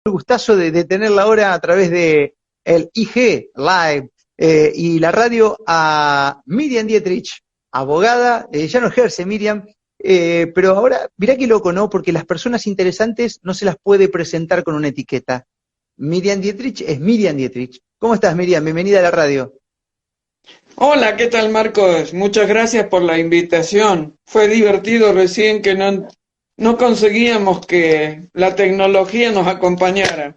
el gustazo de tenerla ahora a través de el IG Live y la radio a Miriam Dietrich, abogada, ya no ejerce Miriam, pero ahora, mirá qué loco, ¿no? Porque las personas interesantes no se las puede presentar con una etiqueta. Miriam Dietrich es Miriam Dietrich. ¿Cómo estás, Miriam? Bienvenida a la radio. Hola, ¿qué tal, Marcos? Muchas gracias por la invitación. Fue divertido recién que no conseguíamos que la tecnología nos acompañara.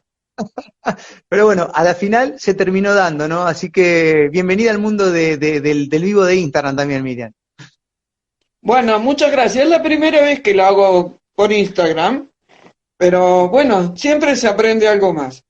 Pero bueno, a la final se terminó dando, ¿no? Así que bienvenida al mundo del vivo de Instagram también, Miriam. Bueno, muchas gracias. Es la primera vez que lo hago por Instagram, pero bueno, siempre se aprende algo más.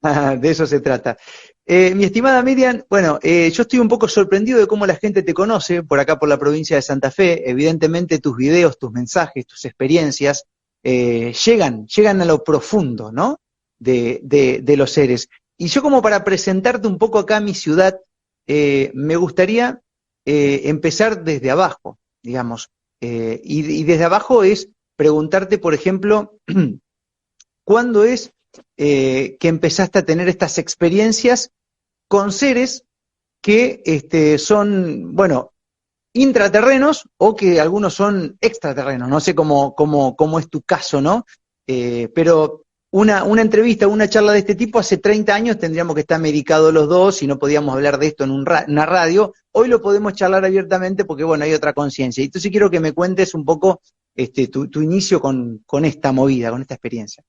De eso se trata. Mi estimada Miriam, bueno, yo estoy un poco sorprendido de cómo la gente te conoce por acá por la provincia de Santa Fe. Evidentemente tus videos, tus mensajes, tus experiencias llegan a lo profundo, ¿no? De los seres. Y yo como para presentarte un poco acá mi ciudad, me gustaría empezar desde abajo, digamos. Y desde abajo es preguntarte, por ejemplo, ¿cuándo es que empezaste a tener estas experiencias con seres que son, bueno, intraterrenos o que algunos son extraterrenos? No sé cómo es tu caso, ¿no? Pero una entrevista, una charla de este tipo hace 30 años tendríamos que estar medicados los dos y no podíamos hablar de esto en una radio. Hoy lo podemos charlar abiertamente porque, bueno, hay otra conciencia. Y entonces quiero que me cuentes un poco tu inicio con esta movida, con esta experiencia.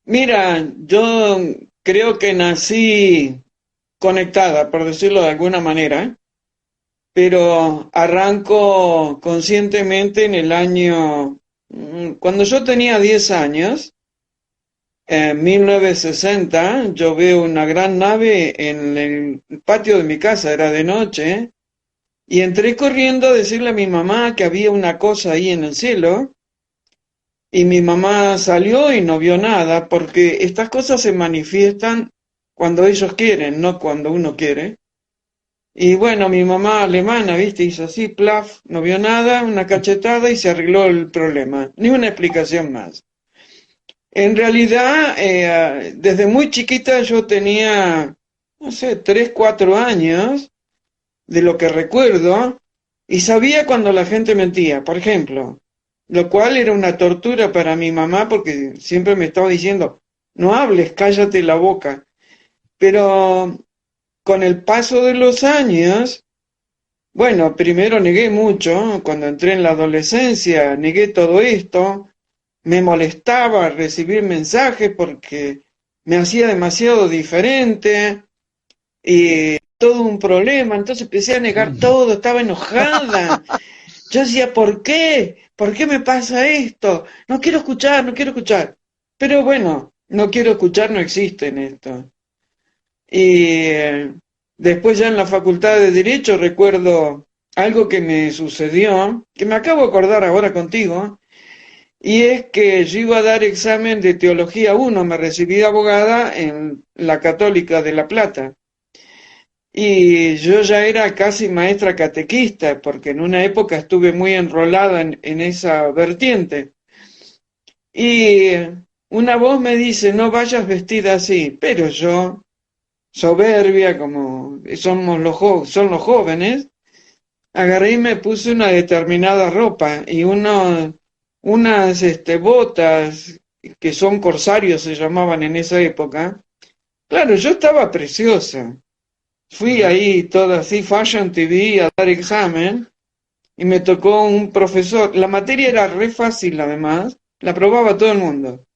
Mira, yo creo que nací conectada, por decirlo de alguna manera, pero arranco conscientemente en el año, cuando yo tenía 10 años. En 1960 yo veo una gran nave en el patio de mi casa, era de noche, y entré corriendo a decirle a mi mamá que había una cosa ahí en el cielo, y mi mamá salió y no vio nada, porque estas cosas se manifiestan cuando ellos quieren, no cuando uno quiere. Y bueno, mi mamá alemana, viste, hizo así, plaf, no vio nada, una cachetada y se arregló el problema. Ni una explicación más. En realidad, desde muy chiquita yo tenía, no sé, 3, 4 años, de lo que recuerdo, y sabía cuando la gente mentía, por ejemplo, lo cual era una tortura para mi mamá porque siempre me estaba diciendo, no hables, cállate la boca. Pero con el paso de los años, bueno, primero negué mucho, cuando entré en la adolescencia, negué todo esto. Me molestaba recibir mensajes porque me hacía demasiado diferente y todo un problema. Entonces empecé a negar todo, estaba enojada. Yo decía, ¿por qué? ¿Por qué me pasa esto? No quiero escuchar, no quiero escuchar. Pero bueno, no quiero escuchar, no existe en esto. Y después ya en la Facultad de Derecho recuerdo algo que me sucedió, que me acabo de acordar ahora contigo. Y es que yo iba a dar examen de Teología 1, me recibí de abogada en la Católica de La Plata. Y yo ya era casi maestra catequista, porque en una época estuve muy enrolada en esa vertiente. Y una voz me dice, no vayas vestida así, pero yo, soberbia como son los jóvenes, agarré y me puse una determinada ropa y unas botas que son corsarios se llamaban en esa época. Claro, yo estaba preciosa. Fui ahí toda así, Fashion TV, a dar examen y me tocó un profesor. La materia era re fácil además, la probaba todo el mundo.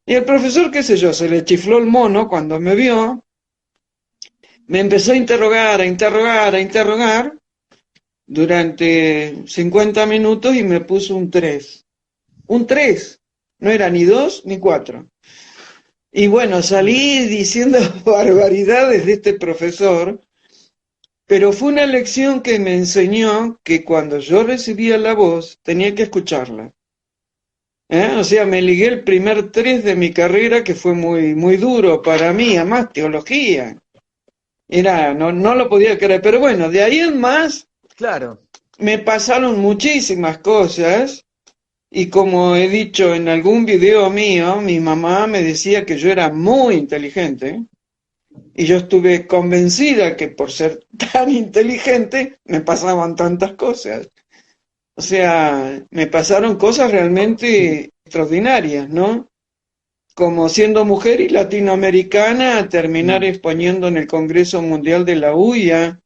Y el profesor, qué sé yo, se le chifló el mono cuando me vio, me empezó a interrogar, a interrogar, a interrogar durante 50 minutos y me puso un 3. Un 3, no era ni 2 ni 4. Y bueno, salí diciendo barbaridades de este profesor, pero fue una lección que me enseñó que cuando yo recibía la voz tenía que escucharla. O sea, me ligué el primer 3 de mi carrera, que fue muy, muy duro para mí, además teología. No lo podía creer, pero bueno, de ahí en más Claro. me pasaron muchísimas cosas. Y como he dicho en algún video mío, mi mamá me decía que yo era muy inteligente y yo estuve convencida que por ser tan inteligente me pasaban tantas cosas. O sea, me pasaron cosas realmente extraordinarias, ¿no? Como siendo mujer y latinoamericana, terminar Mm. exponiendo en el Congreso Mundial de la UIA,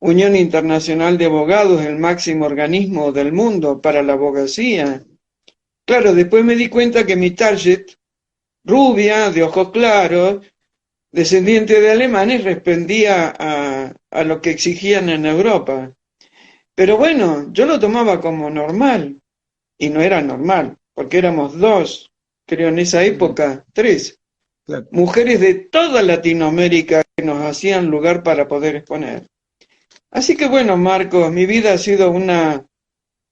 Unión Internacional de Abogados, el máximo organismo del mundo para la abogacía. Claro, después me di cuenta que mi target, rubia, de ojos claros, descendiente de alemanes, respondía a lo que exigían en Europa. Pero bueno, yo lo tomaba como normal, y no era normal, porque éramos dos, creo en esa Mm. época, tres, Claro. mujeres de toda Latinoamérica que nos hacían lugar para poder exponer. Así que bueno, Marcos, mi vida ha sido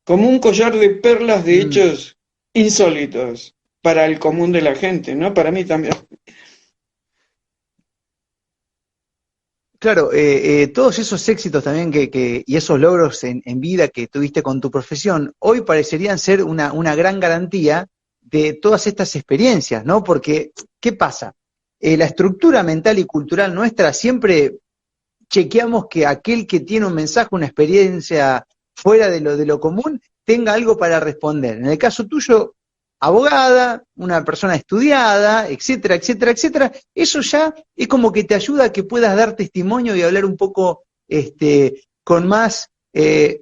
como un collar de perlas de Mm. hechos insólitos para el común de la gente, ¿no? Para mí también. Claro, todos esos éxitos también y esos logros en vida que tuviste con tu profesión, hoy parecerían ser una gran garantía de todas estas experiencias, ¿no? Porque, ¿qué pasa? La estructura mental y cultural nuestra siempre chequeamos que aquel que tiene un mensaje, una experiencia fuera de lo común, tenga algo para responder. En el caso tuyo, abogada, una persona estudiada, etcétera, etcétera, etcétera, eso ya es como que te ayuda a que puedas dar testimonio y hablar un poco con más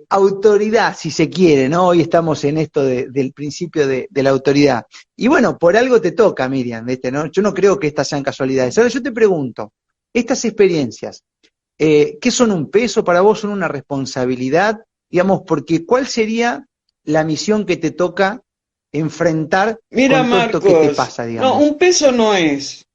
autoridad, si se quiere, ¿no? Hoy estamos en esto del principio de la autoridad. Y bueno, por algo te toca, Miriam, ¿viste? ¿No? Yo no creo que estas sean casualidades. Ahora yo te pregunto, estas experiencias, ¿qué son un peso para vos? ¿Son una responsabilidad? Digamos, porque ¿cuál sería la misión que te toca enfrentar Mira, con todo esto que te Marcos, pasa, no, digamos? un peso no es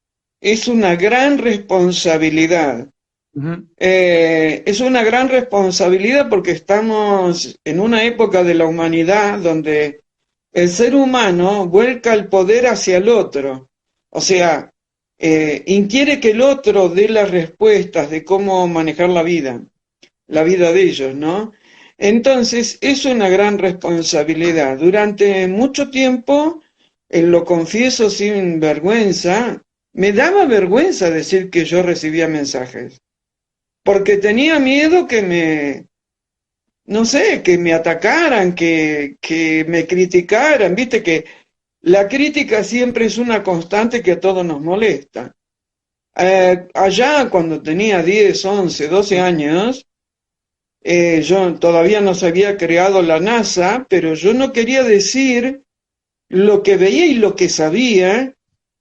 una gran responsabilidad. Ujú. Es una gran responsabilidad porque estamos en una época de la humanidad donde el ser humano vuelca el poder hacia el otro. O sea, inquiere que el otro dé las respuestas de cómo manejar la vida de ellos, ¿no? Entonces, es una gran responsabilidad. Durante mucho tiempo, lo confieso sin vergüenza, me daba vergüenza decir que yo recibía mensajes, porque tenía miedo que no sé, que me atacaran, que me criticaran, viste que la crítica siempre es una constante que a todos nos molesta. Allá cuando tenía 10, 11, 12 años, yo todavía no se había creado la NASA, pero yo no quería decir lo que veía y lo que sabía,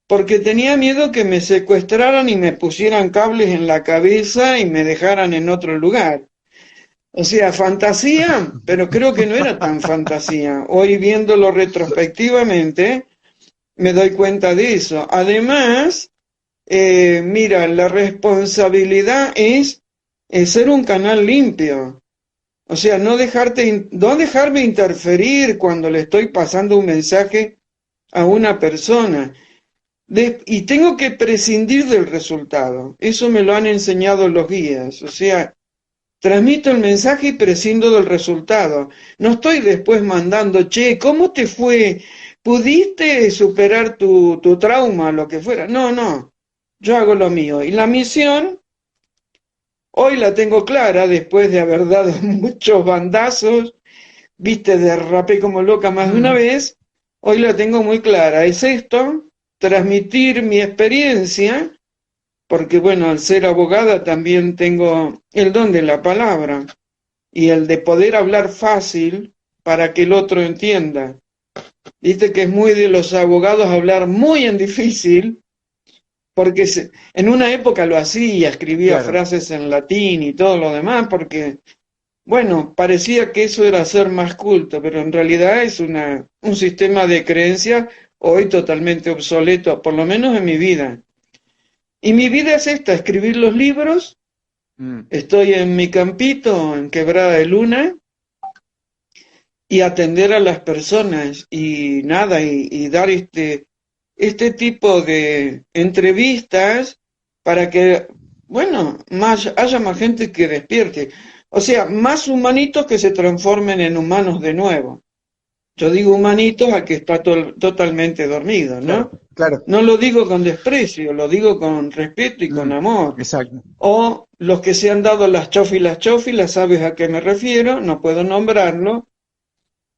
porque tenía miedo que me secuestraran y me pusieran cables en la cabeza y me dejaran en otro lugar. O sea, fantasía, pero creo que no era tan fantasía. Hoy viéndolo retrospectivamente, me doy cuenta de eso. Además, mira, la responsabilidad es ser un canal limpio. O sea, no dejarme interferir cuando le estoy pasando un mensaje a una persona. Y tengo que prescindir del resultado. Eso me lo han enseñado los guías. O sea, transmito el mensaje y prescindo del resultado. No estoy después mandando, che, ¿cómo te fue? ¿Pudiste superar tu trauma, lo que fuera? No, no. Yo hago lo mío. Y la misión, hoy la tengo clara, después de haber dado muchos bandazos, viste, derrapé como loca más de una Mm. vez, hoy la tengo muy clara. Es esto, transmitir mi experiencia, porque bueno, al ser abogada también tengo el don de la palabra y el de poder hablar fácil para que el otro entienda. Viste que es muy de los abogados hablar muy en difícil, porque en una época lo hacía, escribía Claro. frases en latín y todo lo demás, porque, bueno, parecía que eso era ser más culto, pero en realidad es un sistema de creencias hoy totalmente obsoleto, por lo menos en mi vida. Y mi vida es esta, escribir los libros. Mm. Estoy en mi campito, en Quebrada de Luna, y atender a las personas y nada, y dar este tipo de entrevistas para que, bueno, haya más gente que despierte. O sea, más humanitos que se transformen en humanos de nuevo. Yo digo humanitos a que está totalmente dormido, ¿no? Claro, claro. No lo digo con desprecio, lo digo con respeto y con amor. Exacto. O los que se han dado las chófilas, ¿sabes a qué me refiero? No puedo nombrarlo.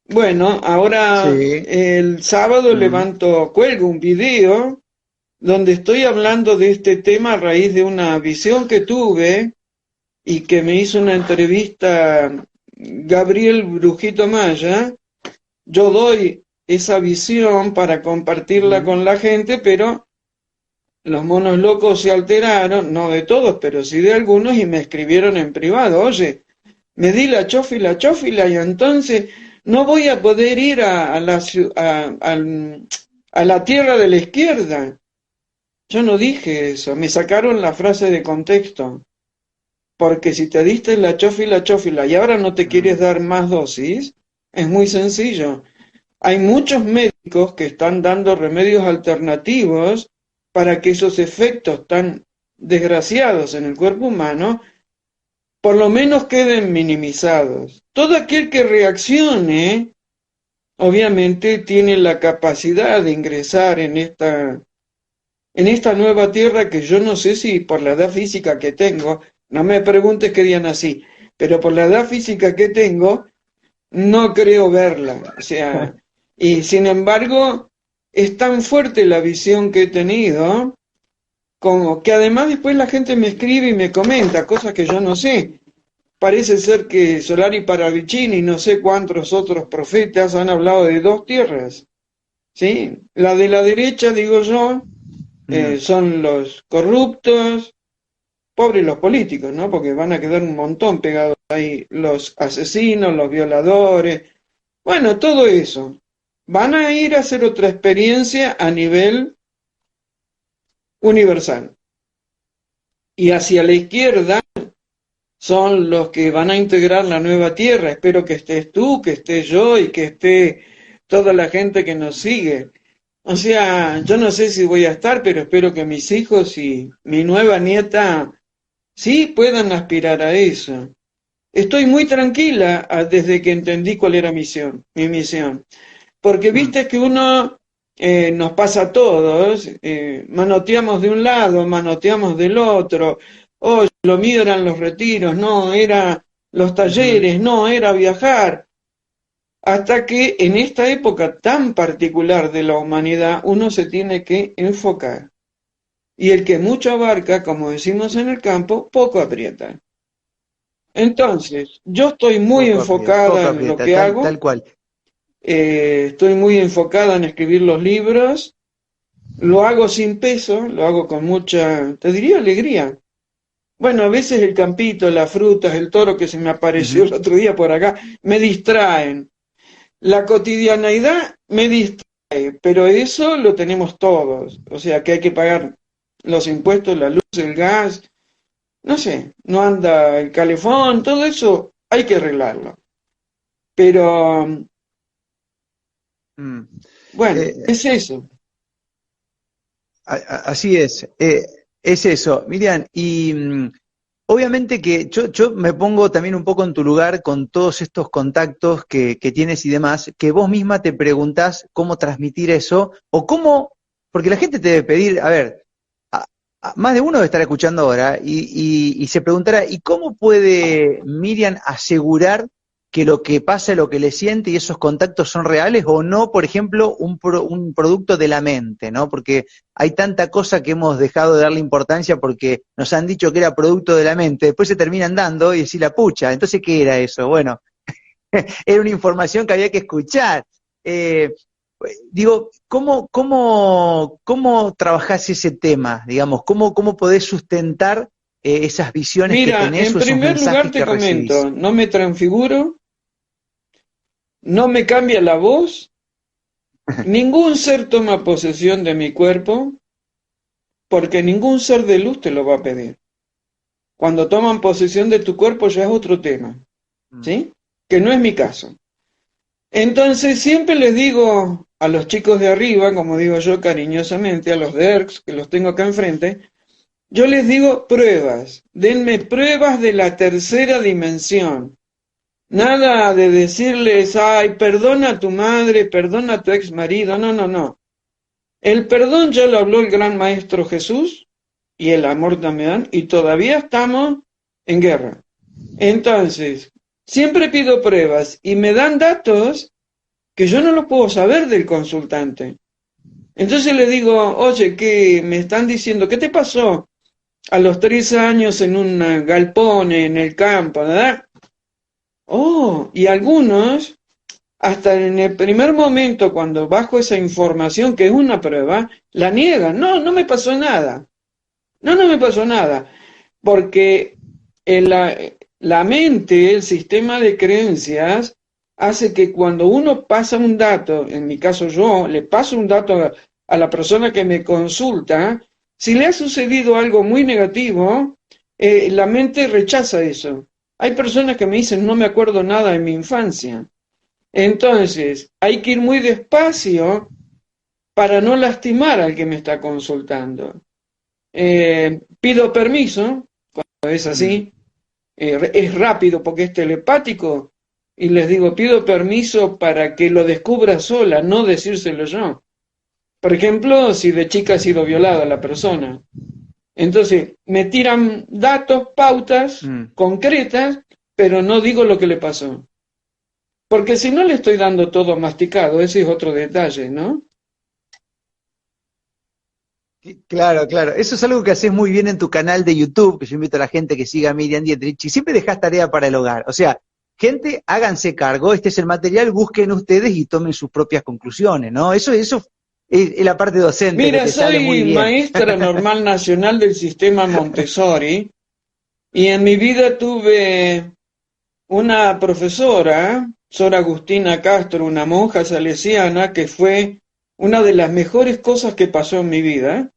Bueno, ahora Sí. el sábado cuelgo un video donde estoy hablando de este tema a raíz de una visión que tuve y que me hizo una entrevista Gabriel Brujito Maya. Yo doy esa visión para compartirla con la gente, pero los monos locos se alteraron, no de todos, pero sí de algunos, y me escribieron en privado: oye, me di la chófila, y entonces no voy a poder ir a la tierra de la izquierda. Yo no dije eso, me sacaron la frase de contexto. Porque si te diste la chófila y ahora no te quieres dar más dosis, es muy sencillo. Hay muchos médicos que están dando remedios alternativos para que esos efectos tan desgraciados en el cuerpo humano por lo menos queden minimizados. Todo aquel que reaccione, obviamente, tiene la capacidad de ingresar en esta nueva tierra, que yo no sé si por la edad física que tengo, no me preguntes qué día nací, pero por la edad física que tengo, no creo verla. O sea, y sin embargo, es tan fuerte la visión que he tenido, como que además después la gente me escribe y me comenta cosas que yo no sé. Parece ser que Solari Paravicini y no sé cuántos otros profetas han hablado de dos tierras. ¿Sí? La de la derecha, digo yo, son los corruptos, pobres los políticos, ¿no? Porque van a quedar un montón pegados ahí, los asesinos, los violadores, bueno, todo eso. Van a ir a hacer otra experiencia a nivel universal. Y hacia la izquierda son los que van a integrar la nueva tierra. Espero que estés tú, que esté yo y que esté toda la gente que nos sigue. O sea, yo no sé si voy a estar, pero espero que mis hijos y mi nueva nieta sí puedan aspirar a eso. Estoy muy tranquila desde que entendí cuál era mi misión. Porque viste que uno nos pasa a todos, manoteamos de un lado, manoteamos del otro. Oh, lo mío eran los retiros, no, era los talleres, no, era viajar. Hasta que en esta época tan particular de la humanidad uno se tiene que enfocar. Y el que mucho abarca, como decimos en el campo, poco aprieta. Entonces, yo estoy muy enfocada en lo que hago. Tal cual. Estoy muy enfocada en escribir los libros. Lo hago sin peso, lo hago con mucha, te diría, alegría. Bueno, a veces el campito, las frutas, el toro que se me apareció el otro día por acá, me distraen. La cotidianeidad me distrae, pero eso lo tenemos todos. O sea que hay que pagar los impuestos, la luz, el gas, no sé, no anda el calefón, todo eso hay que arreglarlo. Pero, bueno, es eso. Así es. Es eso. Miriam, y obviamente que yo me pongo también un poco en tu lugar con todos estos contactos que tienes y demás, que vos misma te preguntás cómo transmitir eso, o cómo, porque la gente te debe pedir, a ver, más de uno debe estar escuchando ahora y se preguntará, ¿y cómo puede Miriam asegurar que lo que pasa, lo que le siente y esos contactos son reales o no, por ejemplo, un producto de la mente, ¿no? Porque hay tanta cosa que hemos dejado de darle importancia porque nos han dicho que era producto de la mente, después se terminan dando y decir la pucha, entonces ¿qué era eso? Bueno, era una información que había que escuchar. Digo, ¿cómo trabajás ese tema? Digamos, ¿cómo podés sustentar esas visiones que tenés o esos mensajes que recibís? Mira, en primer lugar te comento, no me transfiguro, no me cambia la voz, ningún ser toma posesión de mi cuerpo, porque ningún ser de luz te lo va a pedir. Cuando toman posesión de tu cuerpo ya es otro tema, ¿sí? Que no es mi caso. Entonces siempre les digo a los chicos de arriba, como digo yo cariñosamente, a los DERCs, que los tengo acá enfrente, yo les digo pruebas, denme pruebas de la tercera dimensión. Nada de decirles, ay, perdona a tu madre, perdona a tu ex marido. No, no, no. El perdón ya lo habló el gran maestro Jesús y el amor también, y todavía estamos en guerra. Entonces, siempre pido pruebas y me dan datos que yo no los puedo saber del consultante. Entonces le digo, oye, ¿qué me están diciendo? ¿Qué te pasó a los 3 años en un galpón, en el campo, verdad? Oh, y algunos, hasta en el primer momento, cuando bajo esa información, que es una prueba, la niegan. No, no me pasó nada. No, no me pasó nada. Porque la mente, el sistema de creencias, hace que cuando uno pasa un dato, en mi caso yo, le paso un dato a la persona que me consulta, si le ha sucedido algo muy negativo, la mente rechaza eso. Hay personas que me dicen, no me acuerdo nada de mi infancia. Entonces, hay que ir muy despacio para no lastimar al que me está consultando. Pido permiso, cuando es así, es rápido porque es telepático, y les digo, pido permiso para que lo descubra sola, no decírselo yo. Por ejemplo, si de chica ha sido violada la persona. Entonces, me tiran datos, pautas concretas, pero no digo lo que le pasó. Porque si no le estoy dando todo masticado, ese es otro detalle, ¿no? Claro, claro. Eso es algo que haces muy bien en tu canal de YouTube, que yo invito a la gente que siga a Miriam Dietrich, y siempre dejas tarea para el hogar. O sea, gente, háganse cargo, este es el material, busquen ustedes y tomen sus propias conclusiones, ¿no? Eso es la parte docente que Mira, te sale muy soy bien. maestra normal nacional del sistema Montessori, y en mi vida tuve una profesora, Sor Agustina Castro, una monja salesiana, que fue una de las mejores cosas que pasó en mi vida,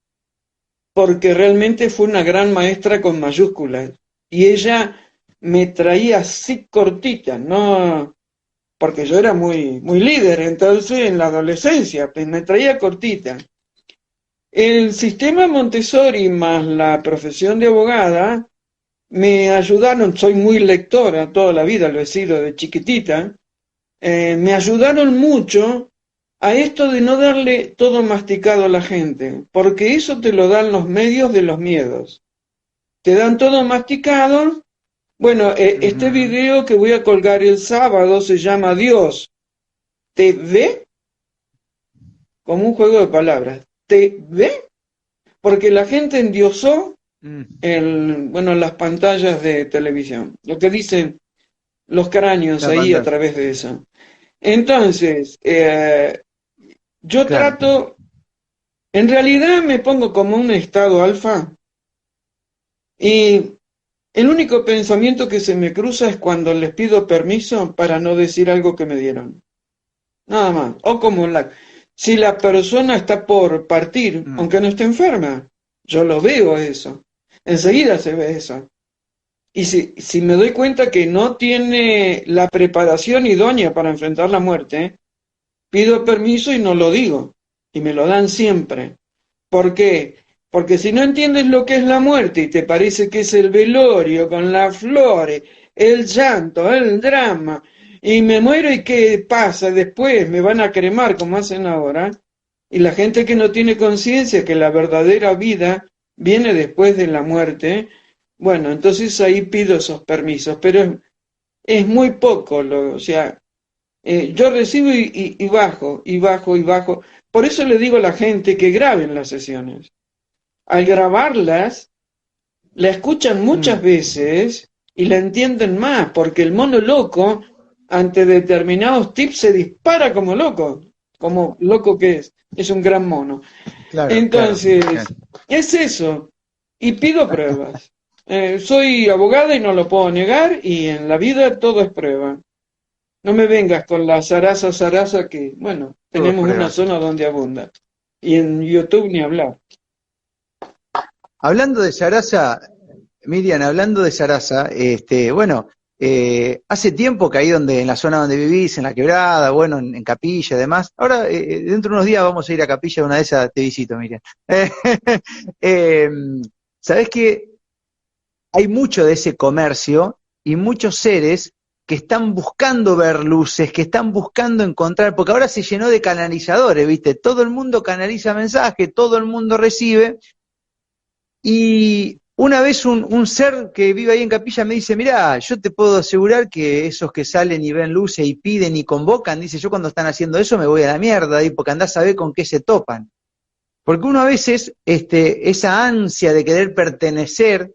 porque realmente fue una gran maestra con mayúsculas. Y ella me traía así cortita, no, porque yo era muy, muy líder, entonces en la adolescencia, pues me traía cortita. El sistema Montessori más la profesión de abogada me ayudaron, soy muy lectora, toda la vida lo he sido de chiquitita, me ayudaron mucho a esto de no darle todo masticado a la gente, porque eso te lo dan los medios de los miedos. Te dan todo masticado. Bueno, este video que voy a colgar el sábado se llama Dios te ve, como un juego de palabras. ¿Te ve? Porque la gente endiosó las pantallas de televisión, lo que dicen los cráneos La ahí a pantalla. través de eso. Entonces, yo Claro. trato, en realidad me pongo como un estado alfa, y el único pensamiento que se me cruza es cuando les pido permiso para no decir algo que me dieron. Nada más. O como si la persona está por partir, aunque no esté enferma, yo lo veo eso. Enseguida se ve eso. Y si me doy cuenta que no tiene la preparación idónea para enfrentar la muerte, pido permiso y no lo digo. Y me lo dan siempre. ¿Por qué? Porque si no entiendes lo que es la muerte y te parece que es el velorio con las flores, el llanto, el drama, y me muero y qué pasa después, me van a cremar como hacen ahora, y la gente que no tiene conciencia que la verdadera vida viene después de la muerte, bueno, entonces ahí pido esos permisos, pero es muy poco, o sea, yo recibo y bajo, y bajo, y bajo. Por eso le digo a la gente que graben las sesiones. Al grabarlas, la escuchan muchas veces y la entienden más, porque el mono loco, ante determinados tips, se dispara como loco que es un gran mono. Claro, claro, Entonces, claro. es eso, y pido pruebas. Soy abogada y no lo puedo negar, y en la vida todo es prueba. No me vengas con la zaraza, que, bueno, Todo es tenemos una prueba. zona donde abunda. Y en YouTube ni hablar. Hablando de Sarasa, Miriam, hablando de Sarasa, hace tiempo que ahí en la zona donde vivís, en la quebrada, bueno, en Capilla, además, ahora dentro de unos días vamos a ir a Capilla, una de esas te visito, Miriam. Eh, Sabés que hay mucho de ese comercio y muchos seres que están buscando ver luces, que están buscando encontrar, porque ahora se llenó de canalizadores, ¿viste? Todo el mundo canaliza mensajes, todo el mundo recibe, y una vez un ser que vive ahí en Capilla me dice, mirá, yo te puedo asegurar que esos que salen y ven luces y piden y convocan, dice, yo cuando están haciendo eso me voy a la mierda, y porque andás a ver con qué se topan. Porque uno a veces, esa ansia de querer pertenecer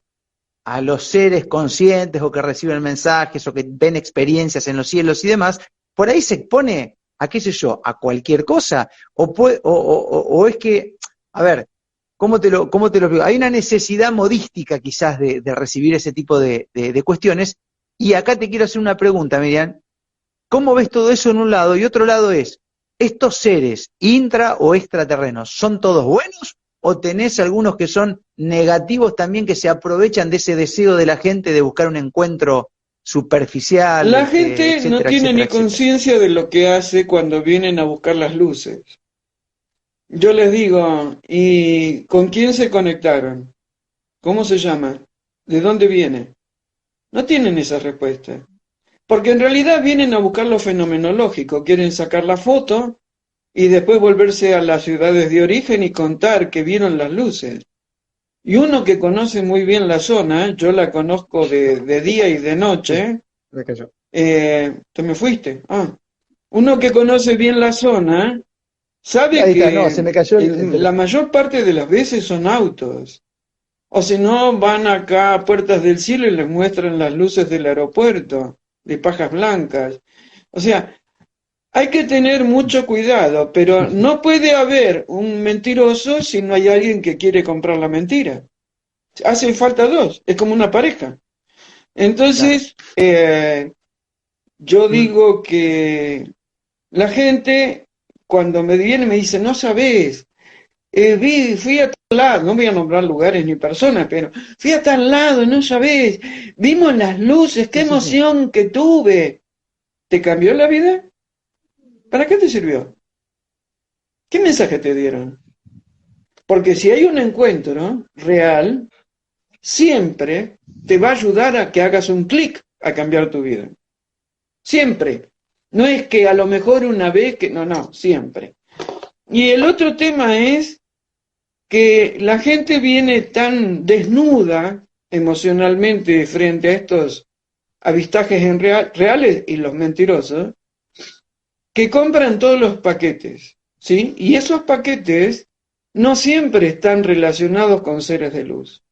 a los seres conscientes o que reciben mensajes o que ven experiencias en los cielos y demás, por ahí se expone a, qué sé yo, a cualquier cosa, o es que, a ver, ¿cómo te lo digo? Hay una necesidad modística quizás de recibir ese tipo de cuestiones, y acá te quiero hacer una pregunta, Miriam. ¿Cómo ves todo eso en un lado? Y otro lado es, ¿estos seres intra o extraterrenos son todos buenos o tenés algunos que son negativos también, que se aprovechan de ese deseo de la gente de buscar un encuentro superficial, La gente no etcétera, tiene etcétera, ni etcétera? conciencia de lo que hace cuando vienen a buscar las luces. Yo les digo, ¿y con quién se conectaron? ¿Cómo se llama? ¿De dónde viene? No tienen esa respuesta. Porque en realidad vienen a buscar lo fenomenológico, quieren sacar la foto y después volverse a las ciudades de origen y contar que vieron las luces. Y uno que conoce muy bien la zona, yo la conozco de día y de Sí, noche, me cayó. ¿te me fuiste? Ah, uno que conoce bien la zona sabe Ahí está, no, se que me cayó el la teléfono. mayor parte de las veces son autos. O si no, van acá a Puertas del Cielo y les muestran las luces del aeropuerto, de pajas blancas. O sea, hay que tener mucho cuidado, pero no puede haber un mentiroso si no hay alguien que quiere comprar la mentira. Hacen falta dos, es como una pareja. Claro. Entonces, yo Mm, digo que la gente, cuando me viene, me dice, no sabes, fui a tal lado, no voy a nombrar lugares ni personas, pero fui a tal lado, no sabés, vimos las luces, qué sí, sí, sí. emoción que tuve. ¿Te cambió la vida? ¿Para qué te sirvió? ¿Qué mensaje te dieron? Porque si hay un encuentro real, siempre te va a ayudar a que hagas un clic a cambiar tu vida. Siempre. No es que a lo mejor una vez que, no, no, siempre. Y el otro tema es que la gente viene tan desnuda emocionalmente frente a estos avistajes reales y los mentirosos, que compran todos los paquetes, ¿sí? Y esos paquetes no siempre están relacionados con seres de luz,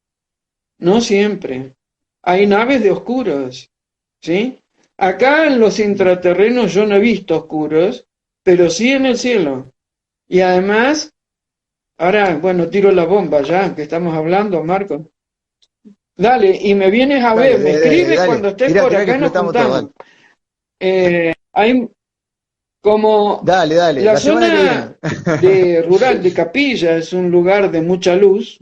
no siempre. Hay naves de oscuros, ¿sí? Acá en los intraterrenos yo no he visto oscuros, pero sí en el cielo. Y además, ahora, bueno, tiro la bomba ya, que estamos hablando, Marco. Dale, y me vienes a Dale, ver, me escribe dale. cuando estés Tirá, por tirá que acá y nos explotamos todo, juntamos. dale. Hay como Dale, dale, la la semana que viene. zona de rural de Capilla es un lugar de mucha luz,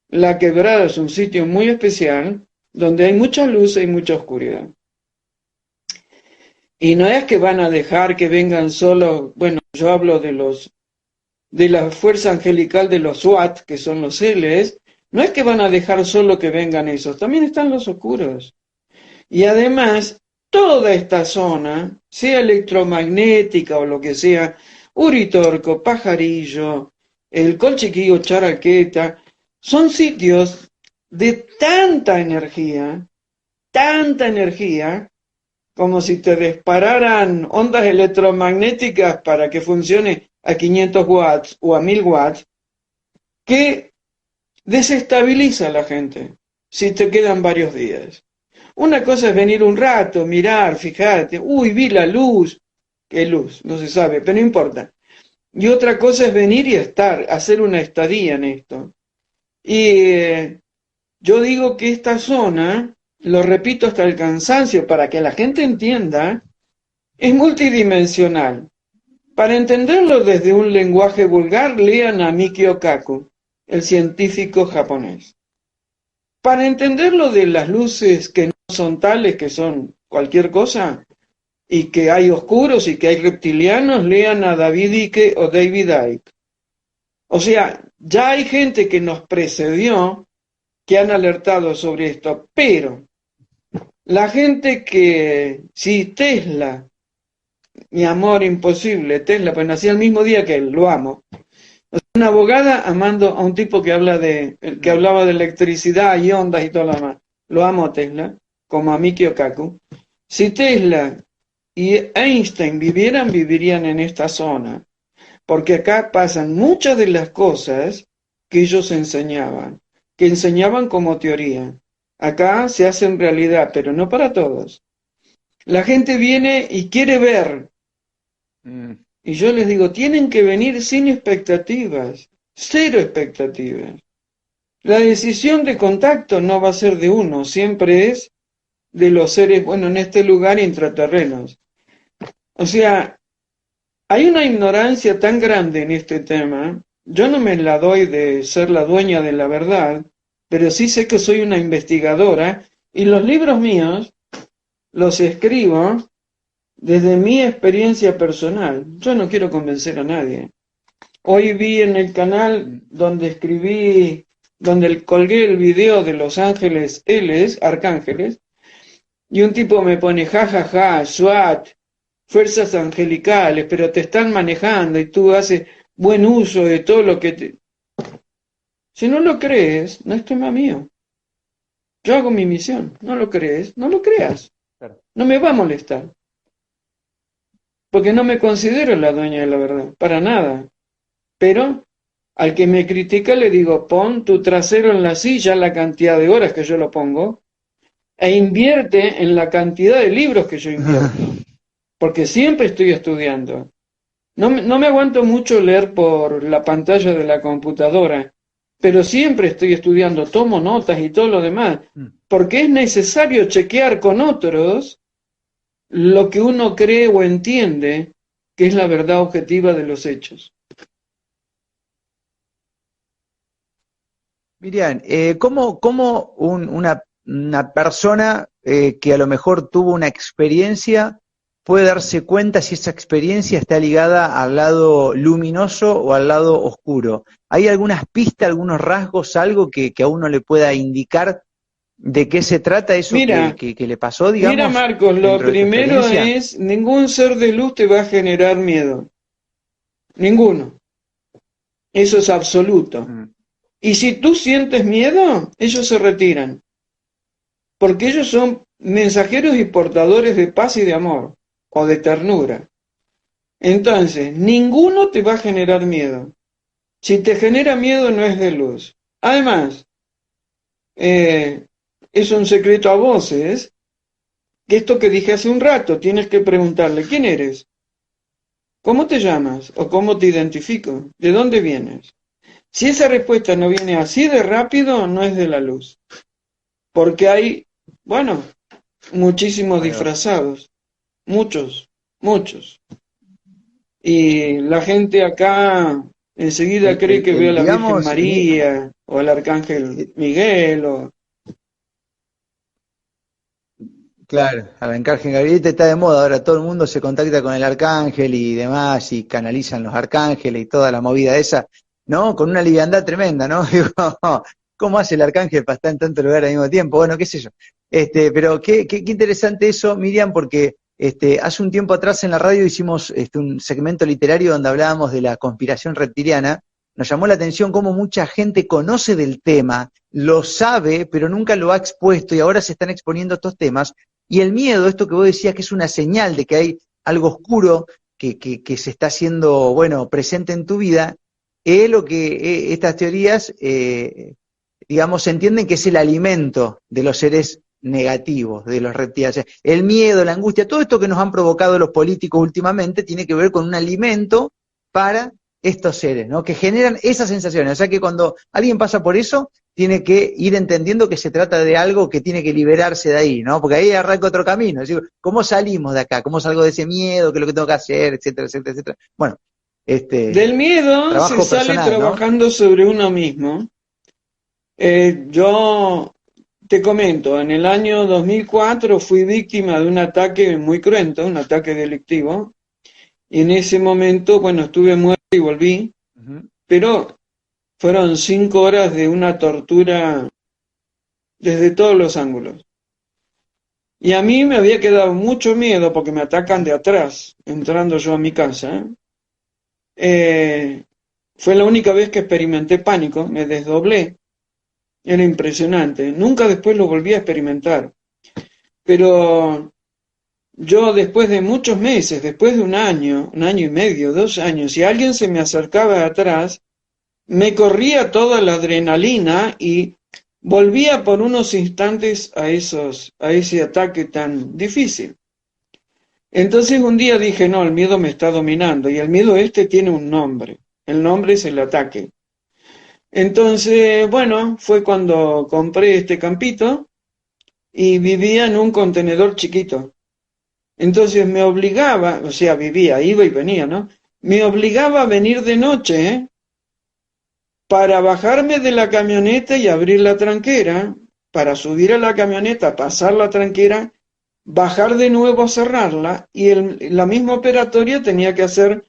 la quebrada es un sitio muy especial, donde hay mucha luz y mucha oscuridad. Y no es que van a dejar que vengan solo, bueno, yo hablo de la fuerza angelical de los SWAT, que son los Ls, no es que van a dejar solo que vengan esos, también están los oscuros. Y además, toda esta zona, sea electromagnética o lo que sea, Uritorco, Pajarillo, el Colchiquillo, Charaqueta, son sitios de tanta energía, como si te dispararan ondas electromagnéticas para que funcione a 500 watts o a 1000 watts, que desestabiliza a la gente si te quedan varios días. Una cosa es venir un rato, mirar, fijarte, uy, vi la luz, qué luz, no se sabe, pero no importa. Y otra cosa es venir y estar, hacer una estadía en esto. Y yo digo que esta zona, lo repito hasta el cansancio, para que la gente entienda, es multidimensional. Para entenderlo desde un lenguaje vulgar, lean a Mikio Kaku, el científico japonés. Para entenderlo de las luces que no son tales, que son cualquier cosa, y que hay oscuros y que hay reptilianos, lean a David Icke o David Icke. O sea, ya hay gente que nos precedió que han alertado sobre esto, pero La gente que, si Tesla, mi amor imposible, Tesla, pues nací el mismo día que él, lo amo. Una abogada amando a un tipo que que hablaba de electricidad y ondas y todo lo demás. Lo amo a Tesla, como a Mikio Kaku. Si Tesla y Einstein vivieran, vivirían en esta zona, porque acá pasan muchas de las cosas que ellos enseñaban, que enseñaban como teoría. Acá se hacen realidad, pero no para todos. La gente viene y quiere ver, y yo les digo, tienen que venir sin expectativas, cero expectativas. La decisión de contacto no va a ser de uno, siempre es de los seres, bueno, en este lugar intraterrenos. O sea, hay una ignorancia tan grande en este tema. Yo no me la doy de ser la dueña de la verdad, pero sí sé que soy una investigadora y los libros míos los escribo desde mi experiencia personal. Yo no quiero convencer a nadie. Hoy vi en el canal donde colgué el video de los ángeles arcángeles, y un tipo me pone, jajaja, SWAT, fuerzas angelicales, pero te están manejando y tú haces buen uso de todo lo que te... Si no lo crees, no es tema mío. Yo hago mi misión. ¿No lo crees? No lo creas. Claro. No me va a molestar. Porque no me considero la dueña de la verdad. Para nada. Pero al que me critica le digo, pon tu trasero en la silla la cantidad de horas que yo lo pongo e invierte en la cantidad de libros que yo invierto. Porque siempre estoy estudiando. No me aguanto mucho leer por la pantalla de la computadora, pero siempre estoy estudiando, tomo notas y todo lo demás, porque es necesario chequear con otros lo que uno cree o entiende que es la verdad objetiva de los hechos. Miriam, ¿cómo una persona que a lo mejor tuvo una experiencia puede darse cuenta si esa experiencia está ligada al lado luminoso o al lado oscuro? ¿Hay algunas pistas, algunos rasgos, algo que a uno le pueda indicar de qué se trata eso Mira, que le pasó, digamos, mira Marcos, lo dentro de tu primero experiencia? es, ningún ser de luz te va a generar miedo. Ninguno. Eso es absoluto. Mm. Y si tú sientes miedo, ellos se retiran. Porque ellos son mensajeros y portadores de paz y de amor, o de ternura. Entonces, ninguno te va a generar miedo. Si te genera miedo, no es de luz. Además, es un secreto a voces, que esto que dije hace un rato, tienes que preguntarle, ¿quién eres? ¿Cómo te llamas? ¿O cómo te identifico? ¿De dónde vienes? Si esa respuesta no viene así de rápido, no es de la luz. Porque hay, bueno, muchísimos disfrazados. Muchos, muchos. Y la gente acá enseguida cree que ve a la Virgen Digamos, María o al Arcángel Miguel o... claro, al Arcángel Gabriel está de moda, ahora todo el mundo se contacta con el Arcángel y demás, y canalizan los arcángeles y toda la movida esa, ¿no? Con una liviandad tremenda, ¿no? Digo, ¿cómo hace el Arcángel para estar en tanto lugar al mismo tiempo? Bueno, qué sé yo. Pero qué interesante eso, Miriam, porque hace un tiempo atrás en la radio hicimos un segmento literario donde hablábamos de la conspiración reptiliana. Nos llamó la atención cómo mucha gente conoce del tema, lo sabe, pero nunca lo ha expuesto y ahora se están exponiendo estos temas. Y el miedo, esto que vos decías que es una señal de que hay algo oscuro que se está haciendo, bueno, presente en tu vida, es lo que estas teorías, digamos, entienden que es el alimento de los seres negativos, de los reptiles. O sea, el miedo, la angustia, todo esto que nos han provocado los políticos últimamente tiene que ver con un alimento para estos seres, ¿no? Que generan esas sensaciones. O sea que cuando alguien pasa por eso, tiene que ir entendiendo que se trata de algo que tiene que liberarse de ahí, ¿no? Porque ahí arranca otro camino. Es decir, ¿cómo salimos de acá? ¿Cómo salgo de ese miedo? ¿Qué es lo que tengo que hacer? Etcétera, etcétera, etcétera. Bueno, Del miedo se trabajo sale personal, ¿no? trabajando sobre uno mismo. Yo te comento, en el año 2004 fui víctima de un ataque muy cruento, un ataque delictivo, y en ese momento, bueno, estuve muerto y volví, pero fueron 5 horas de una tortura desde todos los ángulos. Y a mí me había quedado mucho miedo porque me atacan de atrás, entrando yo a mi casa. Fue la única vez que experimenté pánico, me desdoblé, era impresionante. Nunca después lo volví a experimentar. Pero yo después de muchos meses, después de un año y medio, 2 años, si alguien se me acercaba de atrás, me corría toda la adrenalina y volvía por unos instantes a ese ataque tan difícil. Entonces un día dije, no, el miedo me está dominando y el miedo tiene un nombre. El nombre es el ataque. Entonces, bueno, fue cuando compré este campito y vivía en un contenedor chiquito. Entonces me obligaba, o sea, vivía, iba y venía, ¿no? Me obligaba a venir de noche, para bajarme de la camioneta y abrir la tranquera, para subir a la camioneta, pasar la tranquera, bajar de nuevo, cerrarla, y la misma operatoria tenía que hacer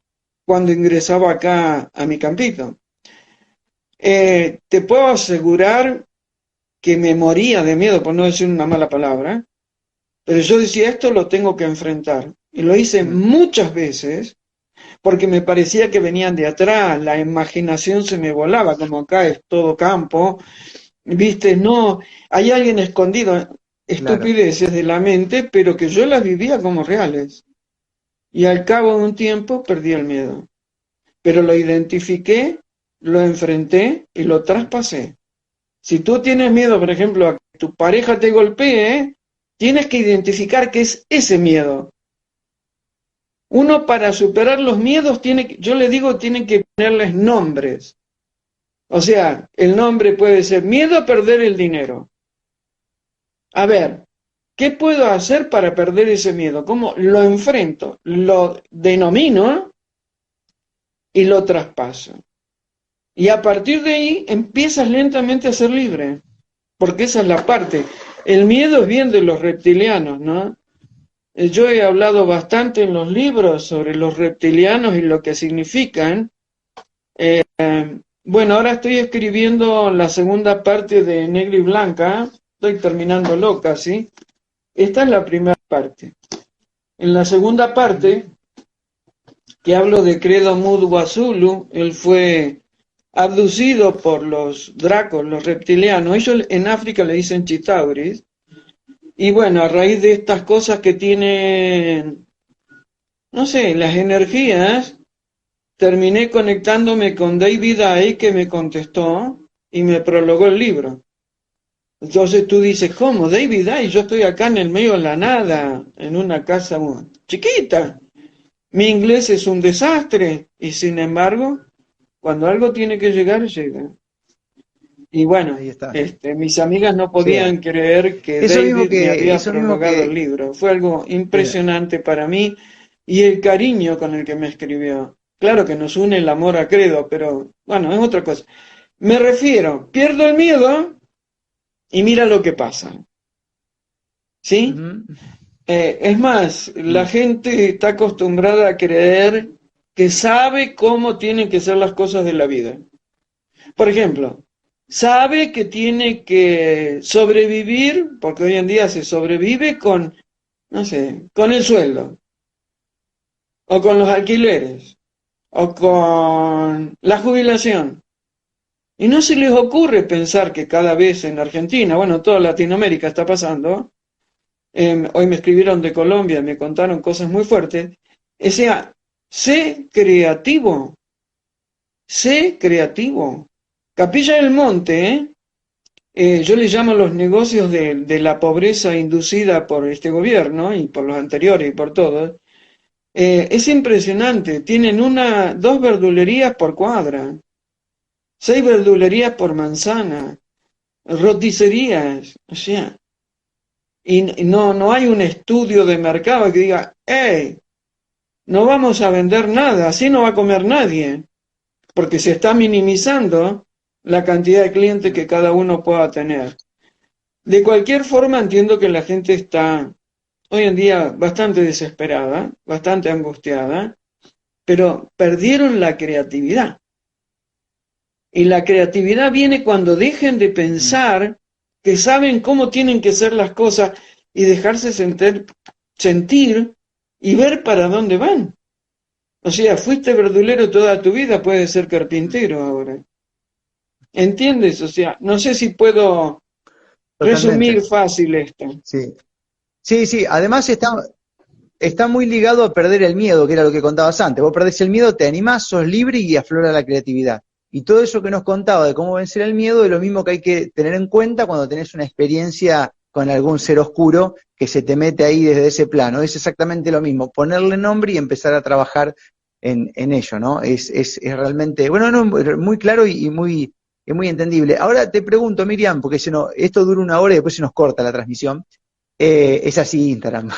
cuando ingresaba acá a mi campito. Te puedo asegurar que me moría de miedo, por no decir una mala palabra, pero yo decía, esto lo tengo que enfrentar. Y lo hice muchas veces, porque me parecía que venían de atrás, la imaginación se me volaba, como acá es todo campo, viste, no, hay alguien escondido, estupideces de la mente, pero que yo las vivía como reales. Y al cabo de un tiempo perdí el miedo. Pero lo identifiqué, lo enfrenté y lo traspasé. Si tú tienes miedo, por ejemplo, a que tu pareja te golpee, tienes que identificar qué es ese miedo. Uno, para superar los miedos, yo le digo, tienen que ponerles nombres. O sea, el nombre puede ser miedo a perder el dinero. A ver, ¿qué puedo hacer para perder ese miedo? ¿Cómo lo enfrento? Lo denomino y lo traspaso. Y a partir de ahí empiezas lentamente a ser libre. Porque esa es la parte. El miedo es bien de los reptilianos, ¿no? Yo he hablado bastante en los libros sobre los reptilianos y lo que significan. Bueno, ahora estoy escribiendo la segunda parte de Negra y Blanca. Estoy terminándolo casi. Esta es la primera parte. En la segunda parte, que hablo de Credo Mudwazulu, él fue abducido por los dracos, los reptilianos. Ellos en África le dicen chitauris. Y bueno, a raíz de estas cosas que tienen, no sé, las energías, terminé conectándome con David Icke, que me contestó y me prologó el libro. Entonces tú dices, ¿cómo? David Icke, yo estoy acá en el medio de la nada, en una casa chiquita. Mi inglés es un desastre y sin embargo, cuando algo tiene que llegar, llega. Y bueno, mis amigas no podían creer que David me había prologado el libro. Fue algo impresionante para mí y el cariño con el que me escribió. Claro que nos une el amor a Credo, pero bueno, es otra cosa. Me refiero, pierdo el miedo y mira lo que pasa. ¿Sí? Es más, la gente está acostumbrada a creer que sabe cómo tienen que ser las cosas de la vida. Por ejemplo, sabe que tiene que sobrevivir, porque hoy en día se sobrevive con, no sé, con el sueldo, o con los alquileres, o con la jubilación. Y no se les ocurre pensar que cada vez en Argentina, bueno, toda Latinoamérica está pasando, hoy me escribieron de Colombia, me contaron cosas muy fuertes, o sea, sé creativo. Capilla del Monte, yo le llamo los negocios de la pobreza inducida por este gobierno y por los anteriores y por todos. Es impresionante, tienen 2 verdulerías por cuadra, 6 verdulerías por manzana, roticerías, o sea, y no hay un estudio de mercado que diga, hey, no vamos a vender nada, así no va a comer nadie, porque se está minimizando la cantidad de clientes que cada uno pueda tener. De cualquier forma, entiendo que la gente está hoy en día bastante desesperada, bastante angustiada, pero perdieron la creatividad. Y la creatividad viene cuando dejen de pensar que saben cómo tienen que ser las cosas y dejarse sentir y ver para dónde van. O sea, fuiste verdulero toda tu vida, puedes ser carpintero ahora. ¿Entiendes? O sea, no sé si puedo Totalmente. resumir fácil esto. Sí, sí, sí. Además está muy ligado a perder el miedo, que era lo que contabas antes. Vos perdés el miedo, te animás, sos libre y aflora la creatividad. Y todo eso que nos contaba de cómo vencer el miedo es lo mismo que hay que tener en cuenta cuando tenés una experiencia con algún ser oscuro que se te mete ahí desde ese plano. Es exactamente lo mismo, ponerle nombre y empezar a trabajar en ello, ¿no? Es realmente, bueno, no, muy claro y muy entendible. Ahora te pregunto, Miriam, porque esto dura una hora y después se nos corta la transmisión. Es así Instagram.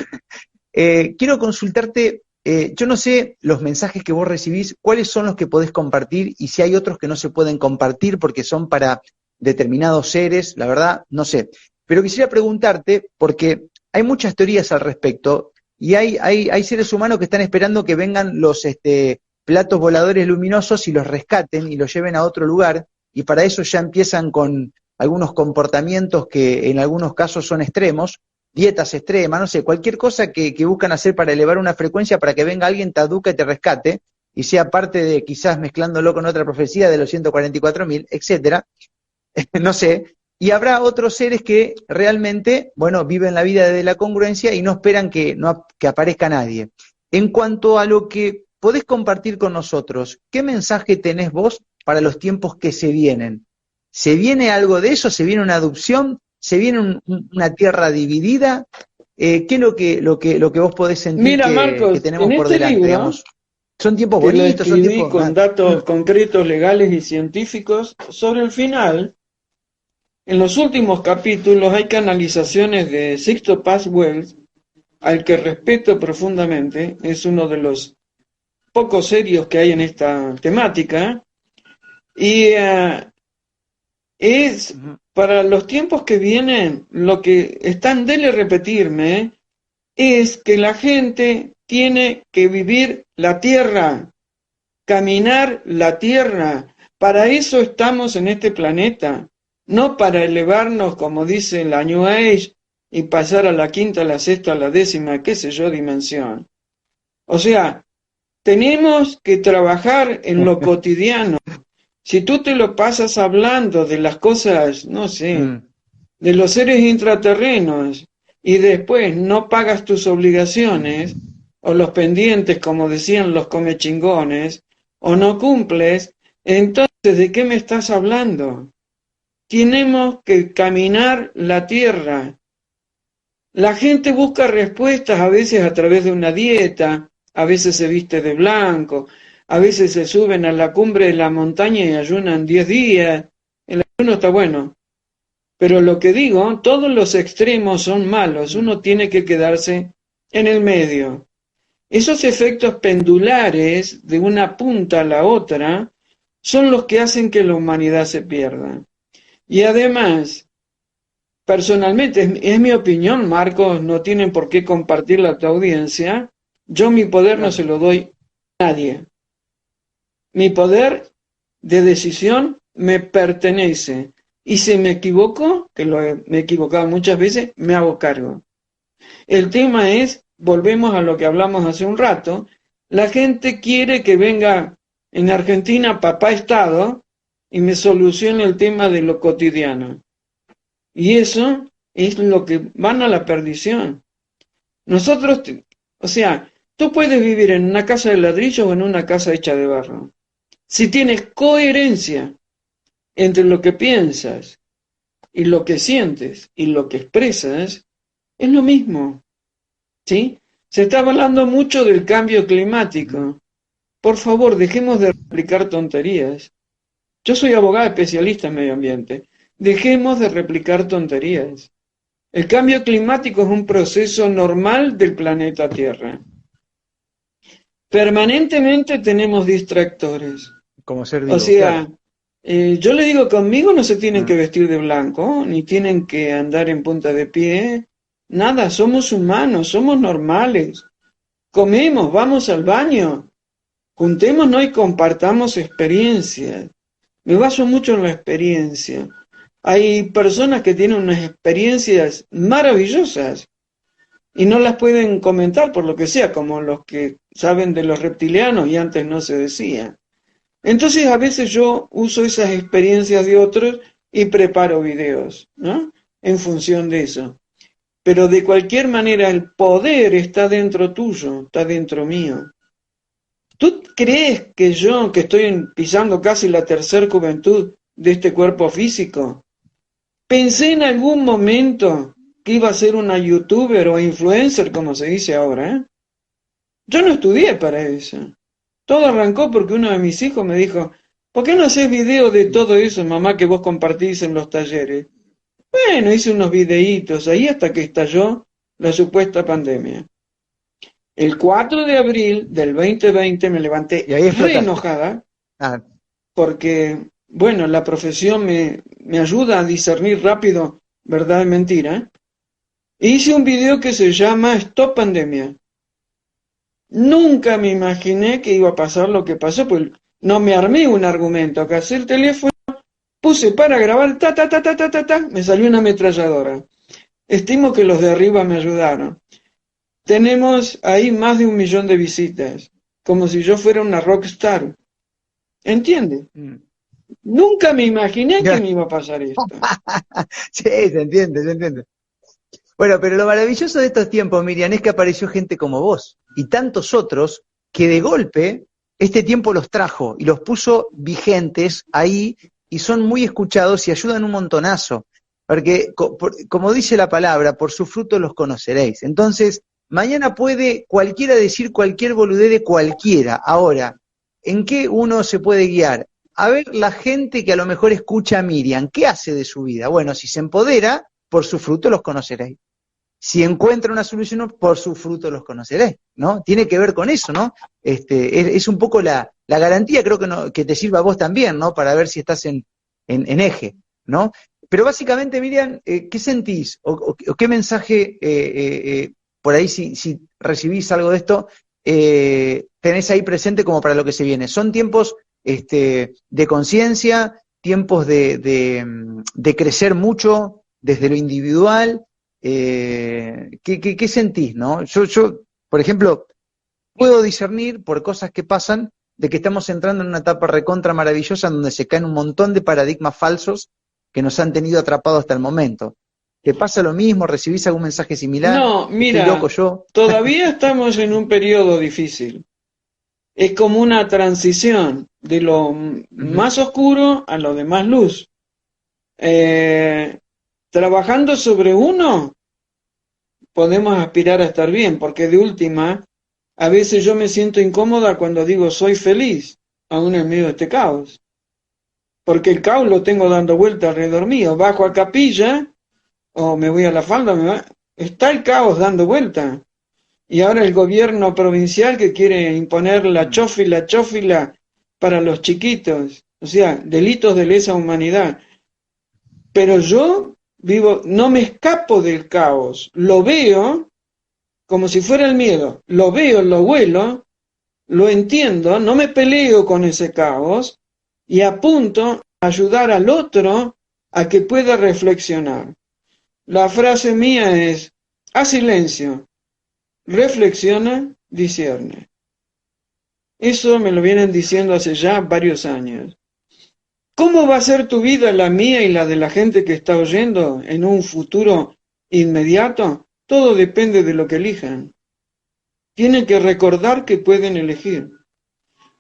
Quiero consultarte, yo no sé los mensajes que vos recibís, cuáles son los que podés compartir y si hay otros que no se pueden compartir porque son para determinados seres, la verdad, no sé. Pero quisiera preguntarte, porque hay muchas teorías al respecto y hay seres humanos que están esperando que vengan los platos voladores luminosos y los rescaten y los lleven a otro lugar y para eso ya empiezan con algunos comportamientos que en algunos casos son extremos, dietas extremas, no sé, cualquier cosa que buscan hacer para elevar una frecuencia para que venga alguien, te aduca y te rescate, y sea parte de quizás mezclándolo con otra profecía de los 144.000, etcétera, no sé, y habrá otros seres que realmente, bueno, viven la vida desde la congruencia y no esperan que aparezca nadie. En cuanto a lo que podés compartir con nosotros, ¿qué mensaje tenés vos para los tiempos que se vienen? ¿Se viene algo de eso? ¿Se viene una adopción? ¿Se viene una tierra dividida? ¿Qué es lo que vos podés sentir Mira, que Marcos, en tenemos por este delante, libro, digamos? Son tiempos que lo bonitos, son escribí tiempos... con datos concretos, legales y científicos, sobre el final, en los últimos capítulos hay canalizaciones de Sixto Paz Wells, al que respeto profundamente, es uno de los pocos serios que hay en esta temática, y es para los tiempos que vienen, lo que están de repetirme es que la gente tiene que vivir la tierra, caminar la tierra. Para eso estamos en este planeta, no para elevarnos, como dice la New Age, y pasar a la quinta, a la sexta, a la décima, qué sé yo, dimensión. O sea, tenemos que trabajar en lo cotidiano. Si tú te lo pasas hablando de las cosas, no sé, Mm, de los seres intraterrenos y después no pagas tus obligaciones o los pendientes, como decían los comechingones, o no cumples, entonces ¿de qué me estás hablando? Tenemos que caminar la tierra. La gente busca respuestas a veces a través de una dieta, a veces se viste de blanco, a veces se suben a la cumbre de la montaña y ayunan 10 días. El ayuno está bueno, pero lo que digo, todos los extremos son malos, mm. uno tiene que quedarse en el medio. Esos efectos pendulares de una punta a la otra son los que hacen que la humanidad se pierda. Y además, personalmente, es mi opinión, Marcos, no tienen por qué compartirla a tu audiencia, yo mi poder no Claro. se lo doy a nadie. Mi poder de decisión me pertenece. Y si me equivoco, me he equivocado muchas veces, me hago cargo. El tema es, volvemos a lo que hablamos hace un rato, la gente quiere que venga en Argentina papá Estado y me solucione el tema de lo cotidiano. Y eso es lo que van a la perdición. Nosotros, o sea, tú puedes vivir en una casa de ladrillo o en una casa hecha de barro. Si tienes coherencia entre lo que piensas y lo que sientes y lo que expresas, es lo mismo, ¿sí? Se está hablando mucho del cambio climático. Por favor, dejemos de replicar tonterías. Yo soy abogado especialista en medio ambiente. Dejemos de replicar tonterías. El cambio climático es un proceso normal del planeta Tierra. Permanentemente tenemos distractores. Como ser O vivo, claro. sea, yo le digo, conmigo no se tienen que Mm. vestir de blanco, ni tienen que andar en punta de pie. Nada, somos humanos, somos normales. Comemos, vamos al baño. Juntémonos y compartamos experiencias. Me baso mucho en la experiencia. Hay personas que tienen unas experiencias maravillosas y no las pueden comentar por lo que sea, como los que saben de los reptilianos y antes no se decía. Entonces a veces yo uso esas experiencias de otros y preparo videos, ¿no? En función de eso. Pero de cualquier manera el poder está dentro tuyo, está dentro mío. ¿Tú crees que yo, que estoy pisando casi la tercera juventud de este cuerpo físico, pensé en algún momento que iba a ser una youtuber o influencer, como se dice ahora, ¿eh? Yo no estudié para eso. Todo arrancó porque uno de mis hijos me dijo, ¿por qué no haces video de todo eso, mamá, que vos compartís en los talleres? Bueno, hice unos videitos ahí hasta que estalló la supuesta pandemia. El 4 de abril del 2020 me levanté Y ahí re explotaste. enojada Ah, porque, bueno, la profesión me ayuda a discernir rápido verdad y mentira. E hice un video que se llama Stop Pandemia. Nunca me imaginé que iba a pasar lo que pasó, pues no me armé un argumento, que el teléfono, puse para grabar, me salió una ametralladora. Estimo que los de arriba me ayudaron. Tenemos ahí más de 1 millón de visitas, como si yo fuera una rockstar. ¿Entiendes? mm. Nunca me imaginé que me iba a pasar esto. Sí, se entiende, se entiende. Bueno, pero lo maravilloso de estos tiempos, Miriam, es que apareció gente como vos y tantos otros que de golpe este tiempo los trajo y los puso vigentes ahí y son muy escuchados y ayudan un montonazo. Porque, como dice la palabra, por sus frutos los conoceréis. Entonces, mañana puede cualquiera decir cualquier boludez de cualquiera. Ahora, ¿en qué uno se puede guiar? A ver, la gente que a lo mejor escucha a Miriam, ¿qué hace de su vida? Bueno, si se empodera, por su fruto los conoceréis. Si encuentra una solución, por su fruto los conoceréis, ¿no? Tiene que ver con eso, ¿no? Es un poco la garantía, creo que, no, que te sirva a vos también, ¿no? Para ver si estás en eje, ¿no? Pero básicamente, Miriam, ¿qué sentís? O qué mensaje, por ahí si recibís algo de esto, tenés ahí presente como para lo que se viene? Son tiempos de conciencia, tiempos de crecer mucho desde lo individual. ¿Qué sentís, no? Yo, por ejemplo, puedo discernir por cosas que pasan de que estamos entrando en una etapa recontra maravillosa en donde se caen un montón de paradigmas falsos que nos han tenido atrapados hasta el momento. ¿Te pasa lo mismo? ¿Recibís algún mensaje similar? No, ¿Estoy loco mira, yo? todavía estamos en un periodo difícil. Es como una transición de lo Ujú. más oscuro a lo de más luz. Eh, Trabajando sobre uno, podemos aspirar a estar bien, porque de última, a veces yo me siento incómoda cuando digo soy feliz, aún en medio de este caos. Porque el caos lo tengo dando vuelta alrededor mío. Bajo a capilla, o me voy a la falda, está el caos dando vuelta. Y ahora el gobierno provincial que quiere imponer la chófila para los chiquitos. O sea, delitos de lesa humanidad. Pero yo vivo, no me escapo del caos. Lo veo como si fuera el miedo. Lo veo, lo huelo, lo entiendo, no me peleo con ese caos y apunto a ayudar al otro a que pueda reflexionar. La frase mía es, haz silencio, reflexiona, discierne. Eso me lo vienen diciendo hace ya varios años. ¿Cómo va a ser tu vida, la mía y la de la gente que está oyendo en un futuro inmediato? Todo depende de lo que elijan. Tienen que recordar que pueden elegir.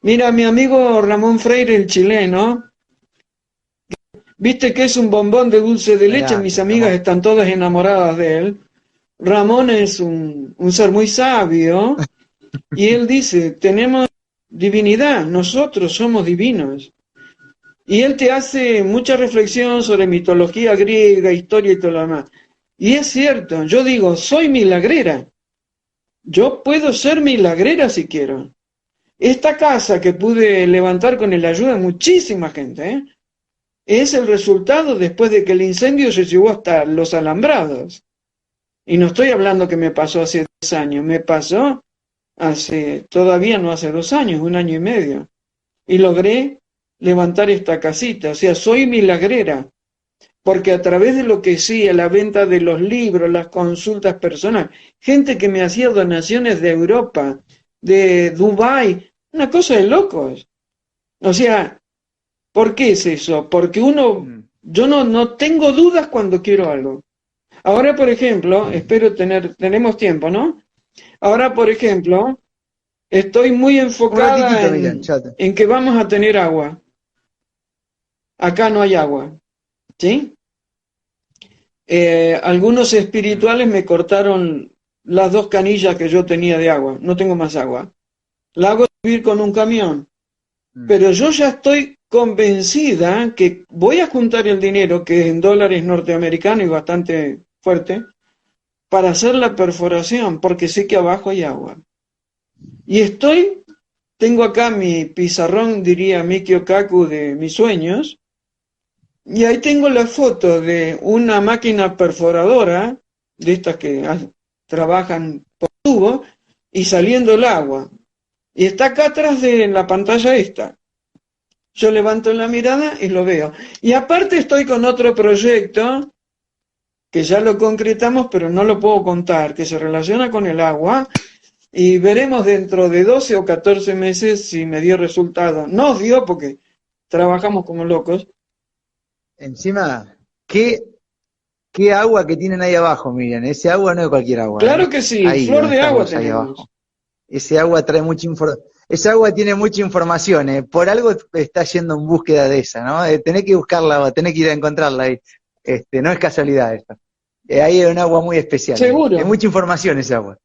Mira, mi amigo Ramón Freire, el chileno, viste que es un bombón de dulce de leche, mis Grande, amigas Ramón. están todas enamoradas de él. Ramón es un ser muy sabio y él dice, tenemos divinidad, nosotros somos divinos. Y él te hace mucha reflexión sobre mitología griega, historia y todo lo demás. Y es cierto, yo digo, soy milagrera. Yo puedo ser milagrera si quiero. Esta casa que pude levantar con la ayuda de muchísima gente, es el resultado después de que el incendio se llevó hasta los alambrados. Y no estoy hablando que me pasó hace 10 años, me pasó todavía no hace 2 años, 1 año y medio. Y logré levantar esta casita, o sea, soy milagrera. porque a través de lo que hacía, la venta de los libros, las consultas personales, gente que me hacía donaciones de Europa, de Dubái, una cosa de locos. O sea, ¿por qué es eso? Porque yo no tengo dudas cuando quiero algo. Ahora, por ejemplo, tenemos tiempo, ¿no? Ahora, por ejemplo, estoy muy Un ratitito, enfocada Miriam, chat. en que vamos a tener agua. Acá no hay agua, ¿sí? Algunos espirituales me cortaron las 2 canillas que yo tenía de agua. No tengo más agua. La hago subir con un camión. Pero yo ya estoy convencida que voy a juntar el dinero, que es en dólares norteamericanos y bastante fuerte, para hacer la perforación, porque sé que abajo hay agua. Y tengo acá mi pizarrón, diría Mikio Kaku, de mis sueños, y ahí tengo la foto de una máquina perforadora, de estas que trabajan por tubo, y saliendo el agua. Y está acá atrás de la pantalla esta. Yo levanto la mirada y lo veo. Y aparte estoy con otro proyecto, que ya lo concretamos, pero no lo puedo contar, que se relaciona con el agua, y veremos dentro de 12 o 14 meses si me dio resultado. No dio porque trabajamos como locos. Encima, qué agua que tienen ahí abajo, Miriam. Ese agua no es cualquier agua, ¿eh? Claro que sí, Ahí, flor donde de están agua vos, ahí tenemos. abajo. Ese agua trae mucha información. Ese agua tiene mucha información, ¿eh? Por algo está yendo en búsqueda de esa, ¿no? Tenés que buscarla, tenés que ir a encontrarla ahí. No es casualidad esto. Ahí hay un agua muy especial. Seguro. Es mucha información ese agua.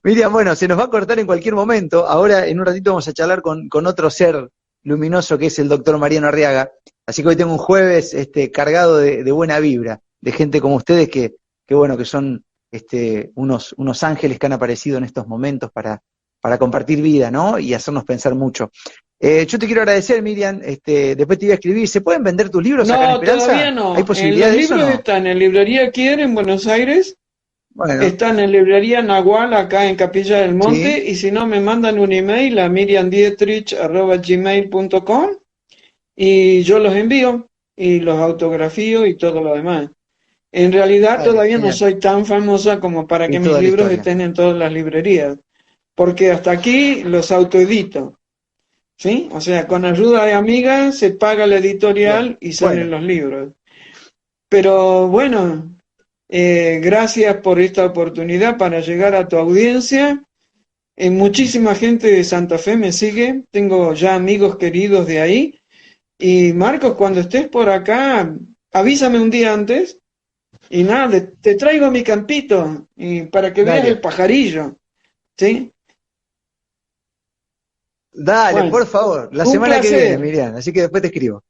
Miriam, bueno, se nos va a cortar en cualquier momento. Ahora, en un ratito, vamos a charlar con otro ser luminoso que es el doctor Mariano Arriaga. Así que hoy tengo un jueves cargado de buena vibra, de gente como ustedes que bueno, que son unos ángeles que han aparecido en estos momentos para compartir vida, ¿no? Y hacernos pensar mucho. Yo te quiero agradecer, Miriam, después te iba a escribir. ¿Se pueden vender tus libros acá en No, Esperanza? todavía no. ¿Hay posibilidad Los de eso o libros no? están en Librería Kier en Buenos Aires, Bueno, están en Librería Nahual acá en Capilla del Monte, sí. y si no me mandan un email a miriamdietrich@gmail.com y yo los envío y los autografío y todo lo demás. En realidad Dale, todavía no genial. soy tan famosa como para que Y mis toda la libros historia. estén en todas las librerías, porque hasta aquí los autoedito, ¿sí? O sea, con ayuda de amigas se paga la Bien. editorial y salen Bueno, los libros. Pero bueno, gracias por esta oportunidad para llegar a tu audiencia. Muchísima gente de Santa Fe me sigue, tengo ya amigos queridos de ahí. Y Marcos, cuando estés por acá, avísame un día antes y nada, te traigo mi campito y para que veas el dale. pajarillo, ¿sí? Dale, Bueno, por favor. La un semana que viene, placer. Miriam. Así que después te escribo.